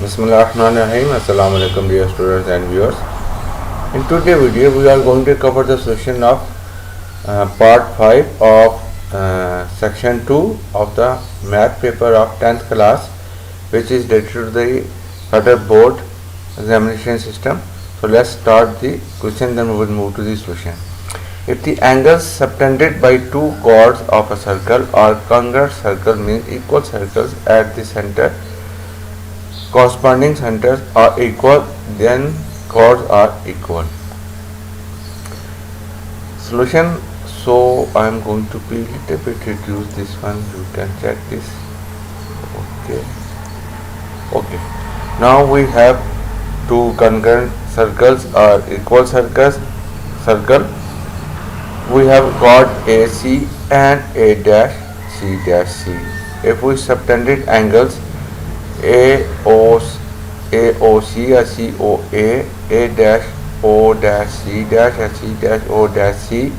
Bismillahirrahmanirrahim. Assalamu alaikum dear students and viewers. In today's video we are going to cover the solution of part 5 of section 2 of the math paper of 10th class, which is related to the Federal Board examination system. So let's start the question, then we will move to the solution. If the angles subtended by two chords of a circle or congruent circle means equal circles at the center, corresponding centers are equal, then chords are equal. Solution. So I am going to be little bit reduce this one. You can check this. Okay. Now we have two congruent circles or equal circles. We have chord AC and A dash C dash C. If we subtended angles AOC or COA, A dash O dash C dash and C dash O dash C,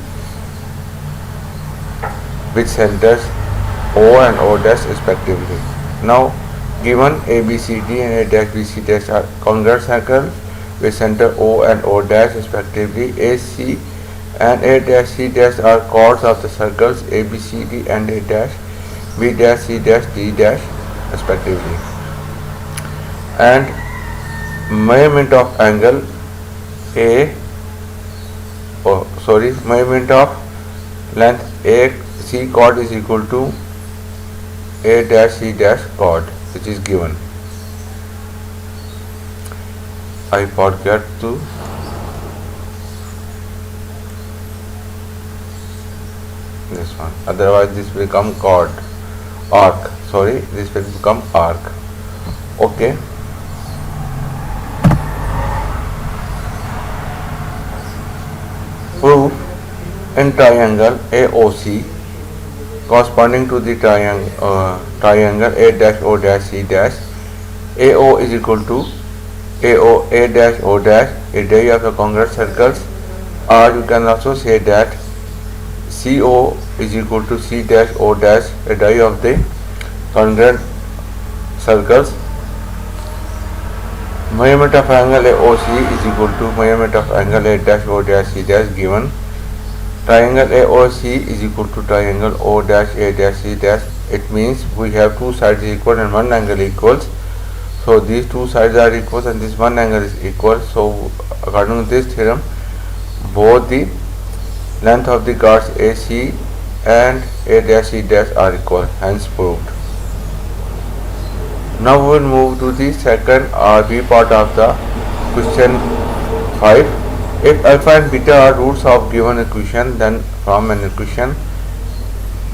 which centers O and O dash respectively. Now given ABCD and A dash BC dash are congruent circles with center O and O dash respectively. AC and A dash C dash are chords of the circles ABCD and A dash B dash C dash D dash respectively. And measurement of angle measurement of length AC chord is equal to A dash C dash chord, which is given. I forget to this one, otherwise this will become this will become arc. Okay. Proof. In triangle AOC corresponding to the triangle A dash O dash C dash, AO is equal to A dash O dash, a die of the congruent circles, or you can also say that CO is equal to C dash O dash, a die of the congruent circles. Measurement of angle AOC is equal to measurement of angle A dash O dash C dash given. Triangle AOC is equal to triangle O dash A dash C dash. It means we have two sides equal and one angle equals. So these two sides are equal and this one angle is equal. So according to this theorem, both the length of the chords AC and A dash C dash are equal, hence proved. Now we will move to the second or B part of the question 5. If alpha and beta are roots of given equation, then from an equation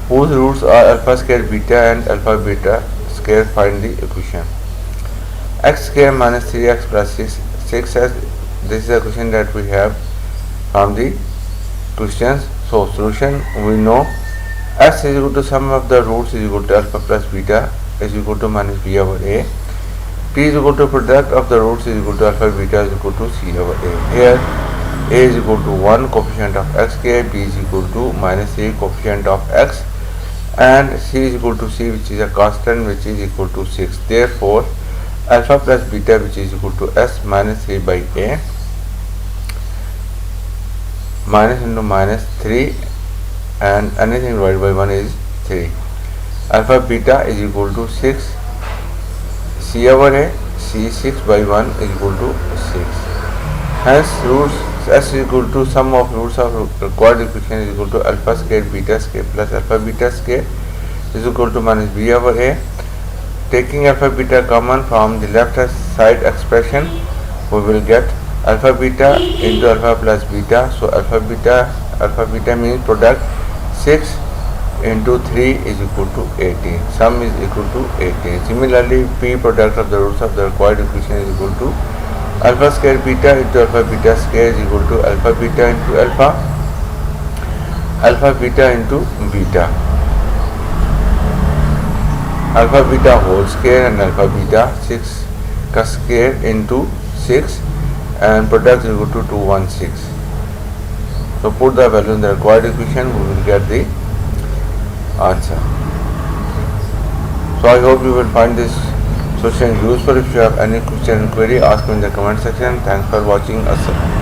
whose roots are alpha square beta and alpha beta square, find the equation. X square minus 3x plus 6s. This is a question that we have from the questions. So solution, we know S is equal to sum of the roots is equal to alpha plus beta is equal to minus b over a. T is equal to product of the roots is equal to alpha beta is equal to c over a. Here a is equal to 1, coefficient of x square, b is equal to minus a, coefficient of x, and c is equal to c, which is a constant, which is equal to 6. Therefore alpha plus beta, which is equal to s minus a by a, minus into minus 3, and anything divided by 1 is 3. Alpha beta is equal to 6, c over a, c 6 by 1 is equal to 6. Hence roots S is equal to sum of roots of required equation is equal to alpha square beta square plus alpha beta square is equal to minus b over a. Taking alpha beta common from the left side expression, we will get alpha beta into alpha plus beta. So alpha beta means product 6 into 3 is equal to 18. Sum is equal to 18. Similarly, p product of the roots of the required equation is equal to alpha square beta into alpha beta square is equal to alpha beta into alpha beta into beta, alpha beta whole square and alpha beta 6 ka square into 6, and product is equal to 216. So put the value in the required equation, we will get the answer. So I hope you will find this solution useful. If you have any question and query, ask me in the comment section. Thanks for watching us.